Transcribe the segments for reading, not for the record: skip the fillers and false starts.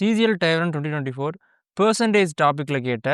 CGL Taiwan 2024 percentage டாப்பிக்கில் கேட்ட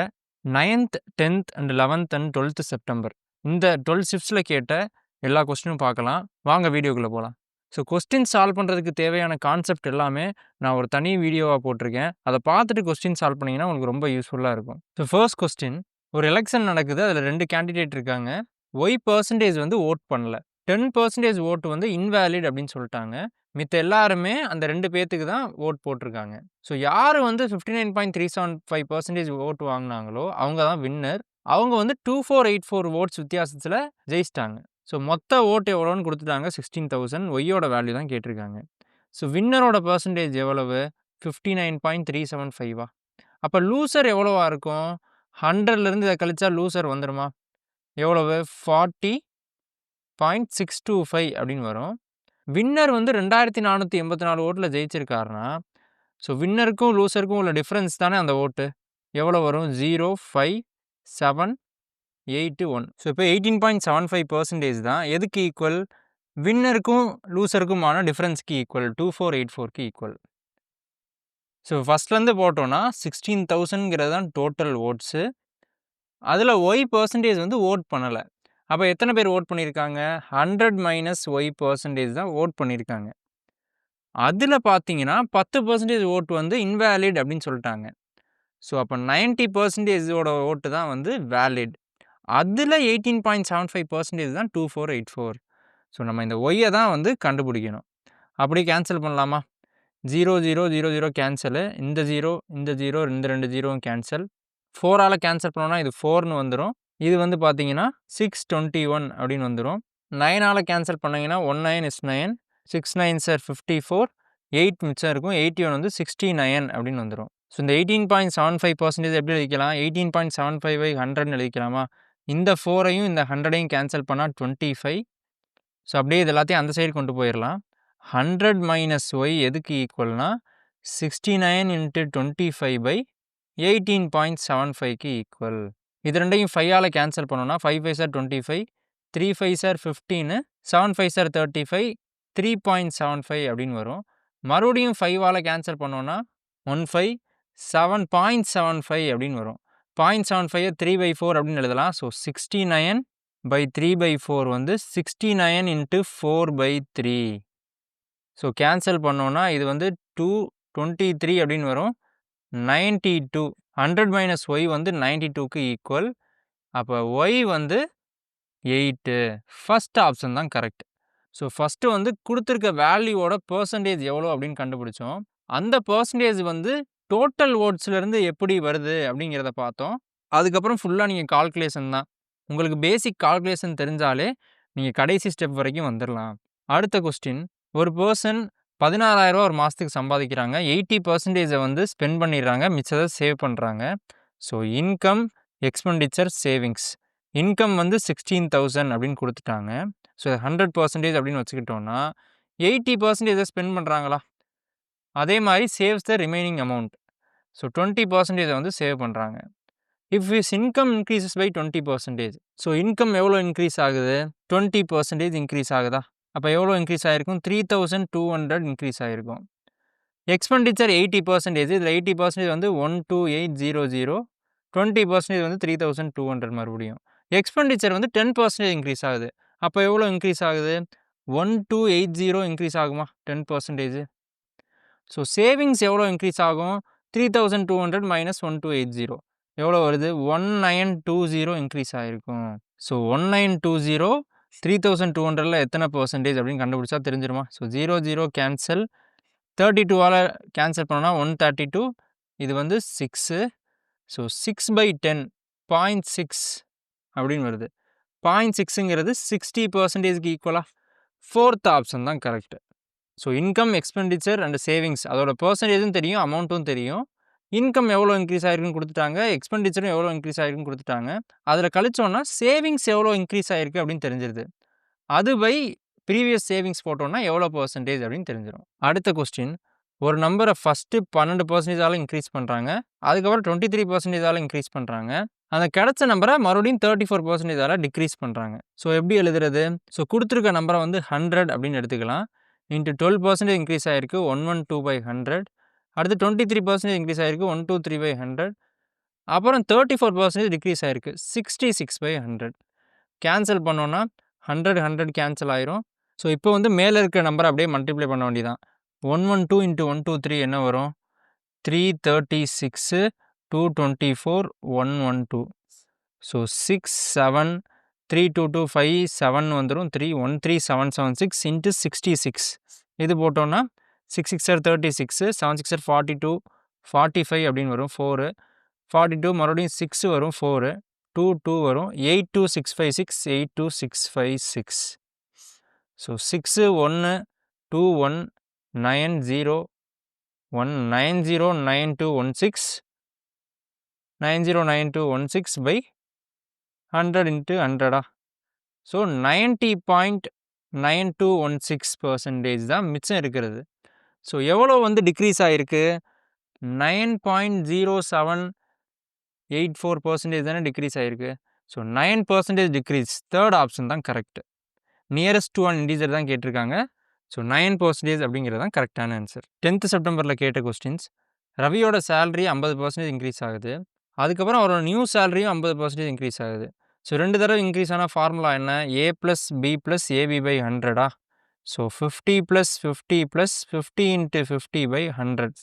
9th 10th and 11th and 12th September இந்த 12 ஷிஃப்ட்ஸில் கேட்ட எல்லா கொஸ்டினும் பார்க்கலாம். வாங்க வீடியோக்குள்ளே போகலாம். ஸோ கொஸ்டின் சால்வ் பண்ணுறதுக்கு தேவையான கான்செப்ட் எல்லாமே நான் ஒரு தனி வீடியோவாக போட்டிருக்கேன். அதை பார்த்துட்டு கொஸ்டின் சால்வ் பண்ணிங்கன்னா உங்களுக்கு ரொம்ப யூஸ்ஃபுல்லாக இருக்கும். ஸோ ஃபர்ஸ்ட் கொஸ்டின், ஒரு எலெக்ஷன் நடக்குது, அதில் 2 கேண்டிடேட் இருக்காங்க. ஒய் பர்சன்டேஜ் வந்து ஓட் பண்ணல, 10% ஓட்டு வந்து இன்வேலிட் அப்படின்னு சொல்லிட்டாங்க. மித்த எல்லாருமே அந்த 2 பேத்துக்கு தான் ஓட் போட்டிருக்காங்க. ஸோ யார் வந்து 59.375% ஓட்டு வாங்கினாங்களோ அவங்க தான் வின்னர். அவங்க வந்து 2484 ஓட்ஸ் வித்தியாசத்தில் ஜெயிச்சிட்டாங்க. ஸோ மொத்த ஓட்டு எவ்வளோன்னு கொடுத்துட்டாங்க, 16,000. ஒய்யோட வேல்யூ தான் கேட்டிருக்காங்க. ஸோ வின்னரோட பர்சன்டேஜ் எவ்வளவு, 59.375. அப்போ லூசர் எவ்வளோவா இருக்கும்? 100லேருந்து இதை கழிச்சா லூசர் வந்துடுமா? எவ்வளவு? 40.625 அப்படின்னு வரும். வின்னர் வந்து 2484 ஓட்டில் ஜெயிச்சிருக்காருன்னா, ஸோ வின்னருக்கும் லூசருக்கும் உள்ள டிஃப்ரென்ஸ் தானே அந்த ஓட்டு. எவ்வளோ வரும்? 0.5781. ஸோ இப்போ 18.75% தான் எதுக்கு ஈக்குவல்? வின்னருக்கும் லூசருக்குமான டிஃப்ரென்ஸ்க்கு ஈக்குவல், 2484க்கு ஈக்குவல். ஸோ ஃபஸ்ட்லேருந்து போட்டோன்னா 16,000ங்கிறது தான் டோட்டல் ஓட்ஸு. அதில் ஒய் பர்சன்டேஜ் வந்து ஓட் பண்ணலை. அப்போ எத்தனை பேர் ஓட் பண்ணியிருக்காங்க? 100 - ஒய் பர்சன்டேஜ் தான் ஓட் பண்ணியிருக்காங்க. அதில் பார்த்தீங்கன்னா 10% ஓட்டு வந்து இன்வேலிட் அப்படின்னு சொல்லிட்டாங்க. ஸோ அப்போ 90% ஓட்டு தான் வந்து வேலிட். அதில் 18.75% தான் 2484. ஸோ நம்ம இந்த ஒய்யை தான் வந்து கண்டுபிடிக்கணும். அப்படியே கேன்சல் பண்ணலாமா? 0 0 0 0 கேன்சலு, இந்த 0 இந்த 0 இந்த 2 0 கேன்சல். 4ஆல் கேன்சல் பண்ணோன்னா இது 4ன்னு வந்துடும். இது வந்து பார்த்தீங்கன்னா 621 அப்படின்னு வந்துடும். 9ஆல் கேன்சல் பண்ணிங்கன்னா 19 is 9, 6 9s are 54, 8 மிச்சம் இருக்கும், 81 வந்து 69 அப்படின்னு வந்துடும். ஸோ இந்த 18.75% எப்படி எழுதிக்கலாம்? 18.75 100ன்னு எழுதிக்கலாமா? இந்த 4ஐயும் இந்த 100ஐயும் கேன்சல் பண்ணால் 25. ஸோ அப்படியே இது எல்லாத்தையும் அந்த சைடு கொண்டு போயிடலாம். 100 - ஒய் எதுக்கு ஈக்குவல்னா 69 × 25/18.75க்கு ஈக்குவல். இது ரெண்டையும் 5ஆல் கேன்சல் பண்ணோன்னா 5 5s are 25, 3 5s are 15, 7 5s are 35, 3.75 அப்படின்னு வரும். மறுபடியும் 5ஆல் கேன்சல் பண்ணோன்னா 15 7.75 அப்படின்னு வரும். 0.75 3/4 அப்படின்னு எழுதலாம். ஸோ 69/3/4 வந்து 69 × 4/3. ஸோ கேன்சல் பண்ணோன்னா இது வந்து 223 அப்படின்னு வரும். 92. 100 - ஒய் வந்து 92க்கு ஈக்குவல். அப்போ ஒய் வந்து 8. ஃபஸ்ட் ஆப்ஷன் தான் கரெக்ட். ஸோ ஃபஸ்ட்டு வந்து கொடுத்துருக்க வேல்யூவோட பர்சன்டேஜ் எவ்வளோ அப்படின்னு கண்டுபிடிச்சோம். அந்த பர்சன்டேஜ் வந்து டோட்டல் ஓட்ஸ்லேருந்து எப்படி வருது அப்படிங்கிறத பார்த்தோம். அதுக்கப்புறம் ஃபுல்லாக நீங்கள் கால்குலேஷன் தான். உங்களுக்கு பேசிக் கால்குலேஷன் தெரிஞ்சாலே நீங்கள் கடைசி ஸ்டெப் வரைக்கும் வந்துடலாம். அடுத்த கொஸ்டின், ஒரு பர்சன் 16,000 ஒரு மாதத்துக்கு சம்பாதிக்கிறாங்க. 80% வந்து ஸ்பெண்ட் பண்ணிடுறாங்க, மிச்சத்தை சேவ் பண்ணுறாங்க. So income, expenditure, savings. Income வந்து 16,000 அப்படின்னு கொடுத்துட்டாங்க. ஸோ 100% அப்படின்னு வச்சுக்கிட்டோன்னா 80% ஸ்பெண்ட் பண்ணுறாங்களா? அதே மாதிரி saves the remaining amount. So 20% வந்து சேவ் பண்ணுறாங்க. If is income increases by 20%. So income எவ்வளோ இன்க்ரீஸ் ஆகுது? 20% இன்க்ரீஸ் ஆகுதா? அப்போ எவ்வளோ இன்க்ரீஸ் ஆகிருக்கும்? 3,200 இன்க்ரீஸ் ஆகிருக்கும். எக்ஸ்பெண்டிச்சர் 80%. இதில் 80% வந்து 12800, 20% வந்து 3,200 மறுபடியும். எக்ஸ்பெண்டிச்சர் வந்து 10% இன்க்ரீஸ் ஆகுது. அப்போ எவ்வளோ இன்க்ரீஸ் ஆகுது? 1280 இன்க்ரீஸ் ஆகுமா? 10%. ஸோ சேவிங்ஸ் எவ்வளோ இன்க்ரீஸ் ஆகும்? 3,200 - 1280 எவ்வளோ வருது? 1920 இன்க்ரீஸ் ஆகிருக்கும். ஸோ 1920 3,200ல் எத்தனை பர்சன்டேஜ் அப்படின்னு கண்டுபிடிச்சா தெரிஞ்சிருமா? ஸோ 0 0 கேன்சல், 32ஆல் கேன்சல் பண்ணோன்னா 132, இது வந்து 6. ஸோ 6/10 0.6 அப்படின்னு வருது. 0.6ங்கிறது 60%க்கு ஈக்குவலாக? ஃபோர்த் ஆப்ஷன் தான் correct. So income, expenditure and savings அதோட பர்சன்டேஜும் தெரியும், அமௌண்ட்டும் தெரியும். இன்கம் எவ்வளோ இன்க்ரீஸ் ஆகிருக்குன்னு கொடுத்துட்டாங்க, எக்ஸ்பெண்டிச்சரும் எவ்வளோ இன்க்ரீஸ் ஆகிருக்குன்னு கொடுத்துட்டாங்க. அதில் கழிச்சோன்னா சேவிங்ஸ் எவ்வளோ இன்க்ரீஸ் ஆகிருக்கு அப்படின்னு தெரிஞ்சிருது. அது பை ப்ரீவியஸ் சேவிங்ஸ் போட்டோன்னா எவ்வளோ பர்சன்டேஜ் அப்படின்னு தெரிஞ்சிடும். அடுத்த கொஸ்டின், ஒரு நம்பரை ஃபஸ்ட்டு 12%ஆல் இன்க்ரீஸ் பண்ணுறாங்க, அதுக்கப்புறம் 23%ஆல் இன்க்ரீஸ் பண்ணுறாங்க. அந்த கிடைச்ச நம்பரை மறுபடியும் 34%ஆல் டிக்ரீஸ் பண்ணுறாங்க. ஸோ எப்படி எழுதுறது? ஸோ கொடுத்துருக்க நம்பரை வந்து 100 அப்படின்னு எடுத்துக்கலாம். இன்ட்டு 12% இன்க்ரீஸ் ஆகிருக்கு, 112/100. அடுத்து 23% இன்க்ரீஸ் ஆயிருக்கு 123/100. அப்புறம் 34% டிக்ரீஸ் ஆயிருக்கு 66/100. கேன்சல் பண்ணோன்னா 100 கேன்சல் ஆயிரும். ஸோ இப்போ வந்து மேலே இருக்கிற நம்பரை அப்படியே மல்டிப்ளை பண்ண வேண்டியதான். 112 × 123 என்ன வரும்? 336 224 112. ஸோ 6 7 3 2 2 5 7 வந்துடும். 3 13776 × 66 இது போட்டோன்னா 6 6 36 7 6 42 45 அப்படின்னு வரும். 4 42 மறுபடியும் 6 வரும். 4 2 2 வரும். 82656 82656. So 6 1 2 1 9 0 1 9 0 9 2 1 6 9 0 9 2 1 6 by 100 × 100. ஸோ 90.9216% தான் மிச்சம் இருக்கிறது. ஸோ எவ்வளோ வந்து டிக்ரீஸ் ஆகிருக்கு? 9.0784% தானே டிக்ரீஸ் ஆகிருக்கு. So 9% decrease. தேர்ட் ஆப்ஷன் தான் correct. Nearest to an integer தான் கேட்டிருக்காங்க. ஸோ 9% அப்படிங்கிறது தான் கரெக்டான ஆன்சர். 10th செப்டம்பரில் கேட்ட கொஸ்டின்ஸ். ரவியோட சேலரி 50% இன்க்ரீஸ் ஆகுது. அதுக்கப்புறம் அவரோட நியூ சேலரியும் 50% இன்க்ரீஸ் ஆகுது. ஸோ 2 தடவை இன்க்ரீஸ் ஆன ஃபார்முலா என்ன? A + B + AB/100. ஸோ 50 + 50 + 50 × 50/100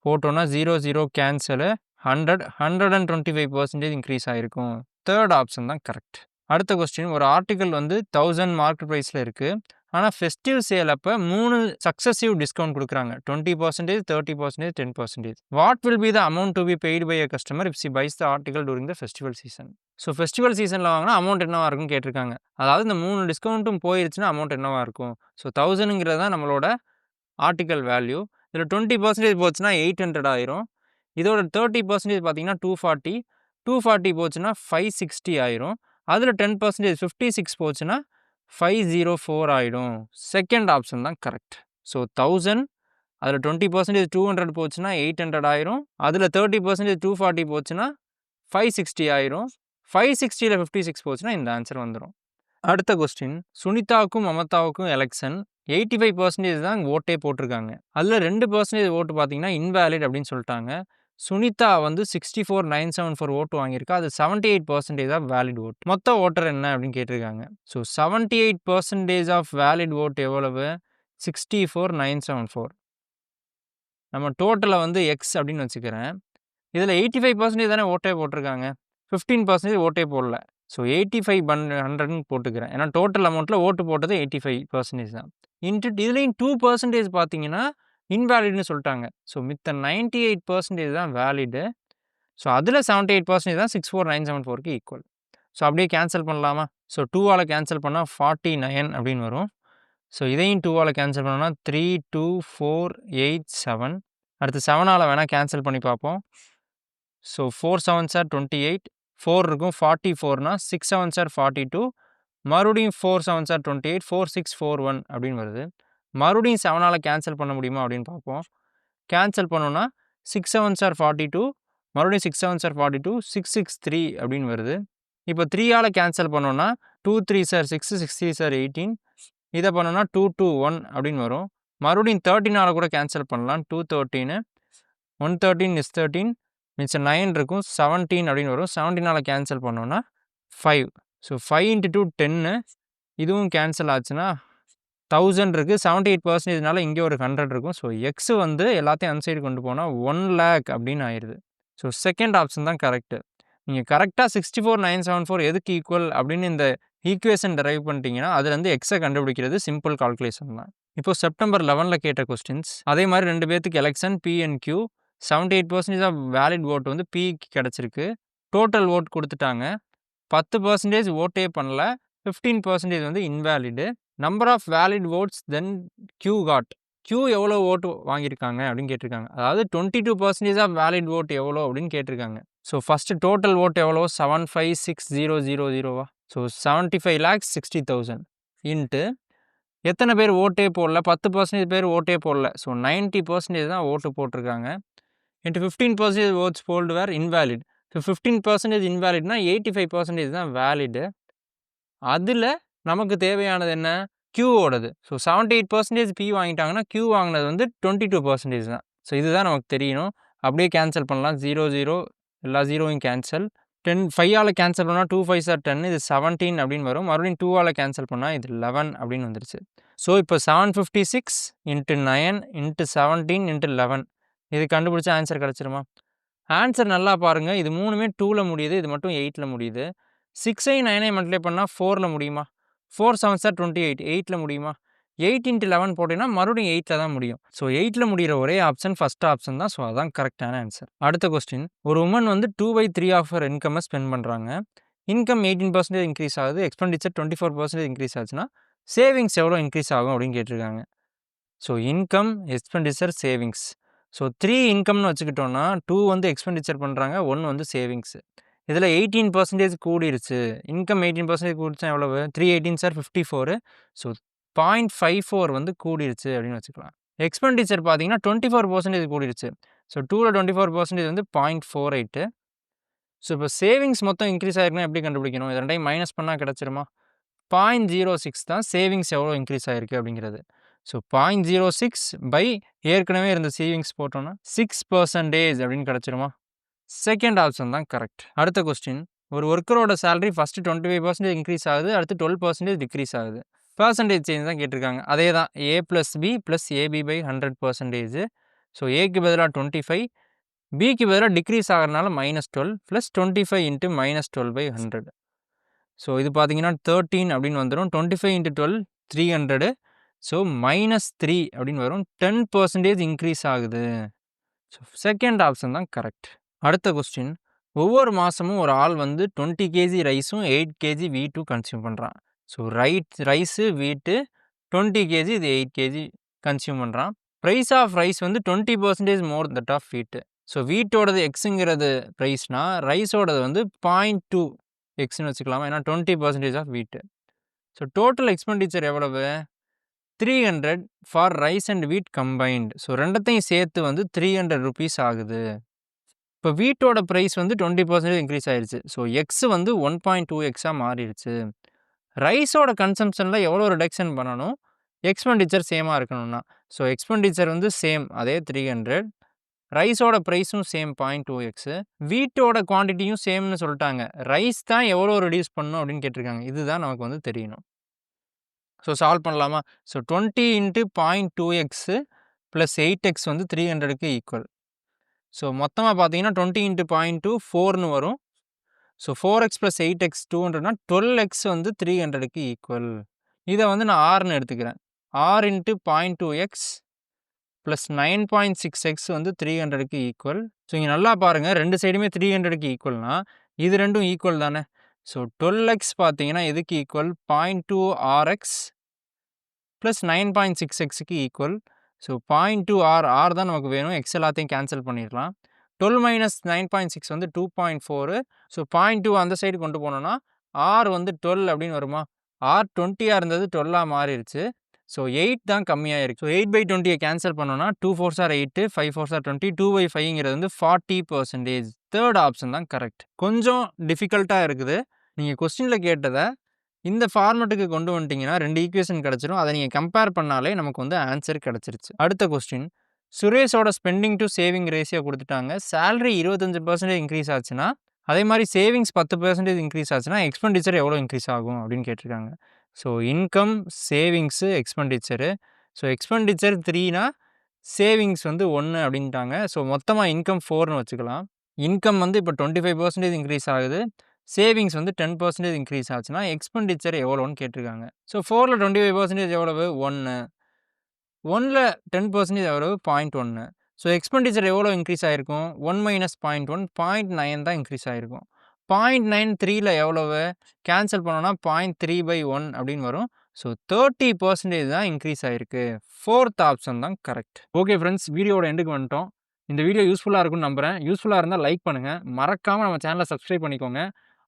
போட்டோன்னா 0 0 கேன்சலு 100 125% இன்க்ரீஸ் ஆகிருக்கும். தேர்ட் ஆப்ஷன் தான் கரெக்ட். அடுத்த கொஸ்டின். ஒரு ஆர்டிக்கல் வந்து 1000 மார்க்கெட் ப்ரைஸில் இருக்குது. ஆனால் ஃபெஸ்டிவ் சேல் அப்போ 3 சக்ஸஸிவ் டிஸ்கவுண்ட் கொடுக்குறாங்க. 20%, 30%, 10%. What will be the amount to be paid by a customer if she buys the article during the festival season? So festival சீசனில் வாங்கினா அமௌண்ட் என்னவாக இருக்குன்னு கேட்டிருக்காங்க. அதாவது இந்த 3 டிஸ்கவுண்ட்டும் போயிருச்சுன்னா அமௌண்ட் என்னவாக இருக்கும்? ஸோ 1000ங்கிறது தான் நம்மளோட ஆர்டிக்கல் வேல்யூ. இதில் 20% போச்சுன்னா 800 ஆயிரும். இதோட 30% பார்த்தீங்கன்னா 240, 240 போச்சுன்னா 560 ஆயிரும். அதில் 10% 56 போச்சுன்னா 504 ஆகிடும். செகண்ட் ஆப்ஷன் தான் கரெக்ட். ஸோ 1000, அதில் 20% 200 போச்சுன்னா 800 ஆயிரும். அதில் 30% 240 போச்சுன்னா 560 ஆயிரும். 560ல் 56 போச்சுன்னா இந்த ஆன்சர் வந்துடும். அடுத்த கொஸ்டின். சுனிதாவுக்கும் மமதாவுக்கும் எலெக்ஷன் 85% தான் ஓட்டே போட்டிருக்காங்க. அதில் 2% ஓட்டு பார்த்தீங்கன்னா இன்வேலிட் அப்படின்னு சொல்லிட்டாங்க. சுனிதா வந்து 64,974 ஓட்டு வாங்கியிருக்கா. அது 78% ஆஃப் வேலிட் ஓட். மொத்த ஓட்டர் என்ன அப்படின்னு கேட்டிருக்காங்க. ஸோ 78% ஆஃப் வேலிட் ஓட் எவ்வளவு? 64,974. நம்ம டோட்டலை வந்து எக்ஸ் அப்படின்னு வச்சுக்கிறேன். இதில் 85% தானே ஓட்டே போட்டிருக்காங்க. 15% ஓட்டே போடல. ஸோ 85/100ன்னு போட்டுக்கிறேன். ஏன்னா டோட்டல் அமௌண்ட்டில் ஓட்டு போட்டது 85% தான். இதுலேயும் 2% பார்த்தீங்கன்னா இன்வேலிட்னு சொல்லிட்டாங்க. ஸோ மித்த 98% தான் வேலிடு. ஸோ அதில் 78% தான் 64,974க்கு ஈக்குவல். ஸோ அப்படியே கேன்சல் பண்ணலாமா? ஸோ 2ஆல் கேன்சல் பண்ணால் 49 அப்படின்னு வரும். ஸோ இதையும் 2ஆல் கேன்சல் பண்ணோன்னா 32487. அடுத்து 7ஆல் வேணால் கேன்சல் பண்ணி பார்ப்போம். ஸோ 4 7s are 28, 4 இருக்கும். 44னா 6 7s are 42, மறுபடியும் 4 7s are 28, 4641 அப்படின்னு வருது. மறுபடியும் 7ஆல் கேன்சல் பண்ண முடியுமா அப்படின்னு பார்ப்போம். கேன்சல் பண்ணோன்னா 6 7s are 42, மறுபடியும் 6 7s are 42, 663 அப்படின்னு வருது. இப்போ 3ஆல் கேன்சல் பண்ணோன்னா 2 3s are 6, 6 3s are 18. இதை பண்ணோன்னா 221 அப்படின்னு வரும். மறுபடியும் 13ஆல் கூட கேன்சல் பண்ணலாம். 213, 113 is 13, மிச்சம் 9 இருக்கும். 17 அப்படின்னு வரும். 17ஆல் கேன்சல் பண்ணோன்னா 5. ஸோ 5 × 2 10. இதுவும் கேன்சல் ஆச்சுன்னா 1000 இருக்குது. 78%னால இங்கே ஒரு 100 இருக்கும். ஸோ எக்ஸ் வந்து எல்லாத்தையும் அன்சைடு கொண்டு போனால் 1 lakh அப்படின்னு ஆயிடுது. ஸோ செகண்ட் ஆப்ஷன் தான் கரெக்டு. நீங்கள் கரெக்டாக 64,974 எதுக்கு ஈக்குவல் அப்படின்னு இந்த ஈக்குவேஷன் டெரைவ் பண்ணிட்டீங்கன்னா அதுலேருந்து எக்ஸை கண்டுபிடிக்கிறது சிம்பிள் கால்குலேஷன் தான். இப்போ செப்டம்பர் 11ல் கேட்ட கொஸ்டின்ஸ். அதே மாதிரி 2 பேர்த்துக்கு election P and Q. 78% of valid vote வந்து Pக்கு கிடச்சிருக்கு. டோட்டல் ஓட் கொடுத்துட்டாங்க. 10% ஓட்டே பண்ணல. 15% வந்து invalid. Number of valid votes then Q got. Q எவ்வளோ ஓட்டு வாங்கியிருக்காங்க அப்படின்னு கேட்டிருக்காங்க. அதாவது 22% ஆஃப் வேலிட் ஓட் எவ்வளோ அப்படின்னு கேட்டிருக்காங்க. ஸோ ஃபஸ்ட்டு டோட்டல் ஓட் எவ்வளோ? 756000. ஸோ 75,60,000 இன்ட்டு எத்தனை பேர் ஓட்டே போடல? 10% பேர் ஓட்டே போடல. ஸோ 90% தான் ஓட்டு போட்டிருக்காங்க. இன்ட்டு 15% ஓட்ஸ் போல்டு வேர் இன்வேலிட். ஸோ 15% இன்வேலிட்னா 85% தான் வேலிடு. அதில் நமக்கு தேவையானது என்ன? Qவோடது. ஸோ 78% P வாங்கிட்டாங்கன்னா Q வாங்கினது வந்து 22% தான். ஸோ இதுதான் நமக்கு தெரியணும். அப்படியே கேன்சல் பண்ணலாம். 0, 0 எல்லா 0யும் கேன்சல். 10 5ஆல் கேன்சல் பண்ணால் 2 5s are 10 இது 17 அப்படின்னு வரும். மறுபடியும் 2ஆல் கேன்சல் பண்ணால் இது 11 அப்படின்னு வந்துருச்சு. ஸோ இப்போ 756 × 9 × 17 × 11 இது கண்டுபிடிச்சா ஆன்சர் கிடச்சிருமா? ஆன்சர் நல்லா பாருங்கள். இது 3மே 2ல் முடியுது. இது மட்டும் 8ல் முடியுது. 6ஐயும் 9ஐயும் மல்டிப்ளை பண்ணால் 4ல் முடியுமா? 4 7s are 28 8ல் முடியுமா? 8 × 11 போட்டிங்கன்னா மறுபடியும் 8ல் தான் முடியும். ஸோ 8ல் முடிகிற ஒரே ஆப்ஷன் ஃபஸ்ட் ஆப்ஷன் தான். ஸோ அதான் கரெக்டான ஆன்சர். அடுத்த கொஸ்டின், ஒரு உமன் வந்து 2/3 ஆஃப் ஹர் இன்கம்மை ஸ்பெண்ட் பண்ணுறாங்க. இன்கம் 18% இன்க்ரீஸ் ஆகுது, எக்ஸ்பெண்டிச்சர் 24% இன்க்ரீஸ் ஆச்சுன்னா சேவிங்ஸ் எவ்வளோ இன்க்ரீஸ் ஆகும் அப்படின்னு கேட்டிருக்காங்க. So income, expenditure, savings. So 3 இன்கம்னு வச்சுக்கிட்டோன்னா 2 வந்து எக்ஸ்பெண்டிச்சர் பண்ணுறாங்க, 1 வந்து சேவிங்ஸு. இதில் 18% கூடிருச்சு. இன்கம் 18% கூடிச்சா எவ்வளவு? 3 18s are 54. ஸோ 0.54 வந்து கூடிருச்சு அப்படின்னு வச்சுக்கலாம். எக்ஸ்பெண்டிச்சர் பார்த்தீங்கன்னா 24% கூடிருச்சு. ஸோ 2ல் 24% வந்து 0.48. ஸோ இப்போ சேவிங்ஸ் மொத்தம் இன்க்ரீஸ் ஆகிருக்குன்னா எப்படி கண்டுபிடிக்கணும்? இது ரெண்டையும் மைனஸ் பண்ணால் கிடச்சிருமா? 0.06 தான் சேவிங்ஸ் எவ்வளோ இன்க்ரீஸ் ஆகிருக்கு அப்படிங்கிறது. ஸோ 0.06 ஏற்கனவே இருந்த சேவிங்ஸ் போட்டோன்னா 6% அப்படின்னு கிடச்சிருமா? செகண்ட் ஆப்ஷன் தான் கரெக்ட். அடுத்த கொஸ்டின், ஒரு ஒர்க்கரோட சேலரி ஃபஸ்ட்டு 25% இன்க்ரீஸ் ஆகுது, அடுத்து 12% டிக்ரீஸ் ஆகுது. பர்சன்டேஜ் சேஞ்ச் தான் கேட்டிருக்காங்க. அதே தான் A + B + AB/100%. ஸோ ஏக்கு பதிலாக 25, பிக்கு பதிலாக டிக்ரீஸ் ஆகிறதுனால -12 + 25 × -12/100. ஸோ இது பார்த்தீங்கன்னா 13 அப்படின்னு வந்துடும். 25 × 12 300. ஸோ -3 அப்படின்னு வரும். 10% இன்க்ரீஸ் ஆகுது. ஸோ செகண்ட் ஆப்ஷன் தான் கரெக்ட். அடுத்த கொஸ்டின், ஒவ்வொரு மாதமும் ஒரு ஆள் வந்து 20 kg ரைஸும் 8 kg வீட்டும் கன்சியூம் பண்ணுறான். ஸோ ரைஸு வீட்டு 20 kg, இது 8 kg கன்சியூம் பண்ணுறான். ப்ரைஸ் ஆஃப் ரைஸ் வந்து 20% மோர் தட் ஆஃப் வீட்டு. ஸோ வீட்டோடது எக்ஸுங்கிறது ப்ரைஸ்னால் ரைஸோடது வந்து 0.2 எக்ஸ்ன்னு வச்சுக்கலாமா? ஏன்னா 20% ஆஃப் வீட்டு. ஸோ டோட்டல் எக்ஸ்பெண்டிச்சர் எவ்வளவு? 300 ஃபார் ரைஸ் அண்ட் வீட் கம்பைன்டு. ஸோ ரெண்டத்தையும் சேர்த்து வந்து 300 rupees ஆகுது. இப்போ வீட்டோட ப்ரைஸ் வந்து 20% இன்க்ரீஸ் ஆயிடுச்சு. ஸோ எக்ஸ் வந்து 1.2x மாறிடுச்சு. ரைஸோட கன்சம்ஷனில் எவ்வளோ ரிடக்ஷன் பண்ணணும்? எக்ஸ்பெண்டிச்சர் சேமாக இருக்கணும்னா. ஸோ எக்ஸ்பெண்டிச்சர் வந்து சேம், அதே 300. ரைஸோட ப்ரைஸும் சேம் 0.2x. வீட்டோட குவான்டிட்டியும் சேம்னு சொல்லிட்டாங்க. ரைஸ் தான் எவ்வளோ ரெடியூஸ் பண்ணணும் அப்படின்னு கேட்டிருக்காங்க. இதுதான் நமக்கு வந்து தெரியணும். ஸோ சால்வ் பண்ணலாமா? ஸோ 20 × 0.2x + 8x வந்து 300க்கு ஈக்குவல். ஸோ மொத்தமாக பார்த்தீங்கன்னா 20 × 0.2 4ன்னு வரும். ஸோ 4x + 8x 200னா 12x வந்து 300க்கு ஈக்குவல். இதை வந்து நான் ஆர்னு எடுத்துக்கிறேன். r × 0.2x + 9.6x வந்து 300க்கு ஈக்குவல். ஸோ இங்கே நல்லா பாருங்கள், ரெண்டு சைடுமே 300க்கு ஈக்குவல்னா இது ரெண்டும் ஈக்குவல் தானே. ஸோ 12x பார்த்தீங்கன்னா எதுக்கு equal? 0.2rx + 9.6xக்கு equal. So 0.2r தான் நமக்கு வேணும். எக்ஸ் எல்லாத்தையும் கேன்சல் பண்ணிடலாம். 12 - 9.6 வந்து 2.4. ஸோ 0.2 அந்த சைடு கொண்டு போனோன்னா r வந்து 12 அப்படின்னு வருமா? r 20 இருந்தது 12 மாறிடுச்சு. ஸோ 8 தான் கம்மியாக இருக்குது. ஸோ 8/20 கேன்சல் பண்ணோன்னா 2 4s are 8, 5 4s are 20, 2/5ங்கிறது வந்து 40%. தேர்ட் ஆப்ஷன் தான் கரெக்ட். கொஞ்சம் டிஃபிகல்ட்டாக இருக்குது. நீங்கள் கொஸ்டினில் கேட்டதை இந்த ஃபார்மெட்டுக்கு கொண்டு வந்துட்டிங்கன்னா 2 ஈக்குவேஷன் கிடச்சிரும். அதை நீங்கள் கம்பேர் பண்ணாலே நமக்கு வந்து ஆன்சர் கிடச்சிருச்சு. அடுத்த கொஸ்டின், சுரேஷோட ஸ்பெண்டிங் டு சேவிங் ரேஷியோ கொடுத்துட்டாங்க. சேலரி 25% இன்க்ரீஸ் ஆச்சுன்னா, அதே மாதிரி சேவிங்ஸ் 10% இன்க்ரீஸ் ஆச்சுன்னா எக்ஸ்பெண்டிச்சர் எவ்வளோ இன்க்ரீஸ் ஆகும் அப்படின்னு கேட்டிருக்காங்க. So income, savings, expenditure. So expenditure 3னா சேவிங்ஸ் வந்து 1 அப்படின்ட்டாங்க. ஸோ மொத்தமாக இன்கம் 4ன்னு வச்சுக்கலாம். இன்கம் வந்து இப்போ 25% இன்க்ரீஸ் ஆகுது, சேவிங்ஸ் வந்து 10% இன்க்ரீஸ் ஆச்சுன்னா எக்ஸ்பெண்டிச்சர் எவ்வளோன்னு கேட்டிருக்காங்க. ஸோ 4ல் 25% எவ்வளவு? 1. 1ல் 10% எவ்வளவு? 0.1. ஸோ எக்ஸ்பெண்டிச்சர் எவ்வளோ இன்க்ரீஸ் ஆகிருக்கும்? 1 - 0.1 0.9 தான் இன்க்ரீஸ் ஆகிருக்கும். 0.9 3ல் எவ்வளவு? கேன்சல் பண்ணோன்னா 0.3/1 அப்படின்னு வரும். ஸோ 30% தான் இன்க்ரீஸ் ஆகிருக்கு. ஃபோர்த் ஆப்ஷன் தான் கரெக்ட். ஓகே ஃப்ரெண்ட்ஸ், வீடியோட எண்டுக்கு வந்துட்டோம். இந்த வீடியோ யூஸ்ஃபுல்லாக இருக்கும்னு நம்புகிறேன். யூஸ்ஃபுல்லாக இருந்தால் லைக் பண்ணுங்கள், மறக்காமல் நம்ம சேனலை சப்ஸ்கிரைப் பண்ணிக்கோங்க.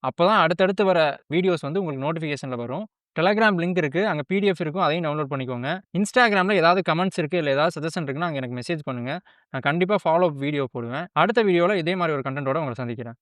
அப்போ தான் அடுத்தடுத்து வர வீடியோஸ் வந்து உங்களுக்கு நோட்டிஃபிகேஷனில் வரும். டெலகிராம் லிங்க் இருக்குது, அங்கே பிடிஎஃப் இருக்கும், அதையும் டவுன்லோட் பண்ணிக்கோங்க. இன்ஸ்டாகிராமில் ஏதாவது கமெண்ட்ஸ் இருக்குது, இல்லை ஏதாவது சஜஷன் இருக்குன்னா அங்கே எனக்கு மெசேஜ் பண்ணுங்கள். நான் கண்டிப்பாக ஃபாலோ அப் வீடியோ போடுவேன். அடுத்த வீடியோவில் இதே மாதிரி ஒரு கண்டென்ட்டோட உங்களை சந்திக்கிறேன்.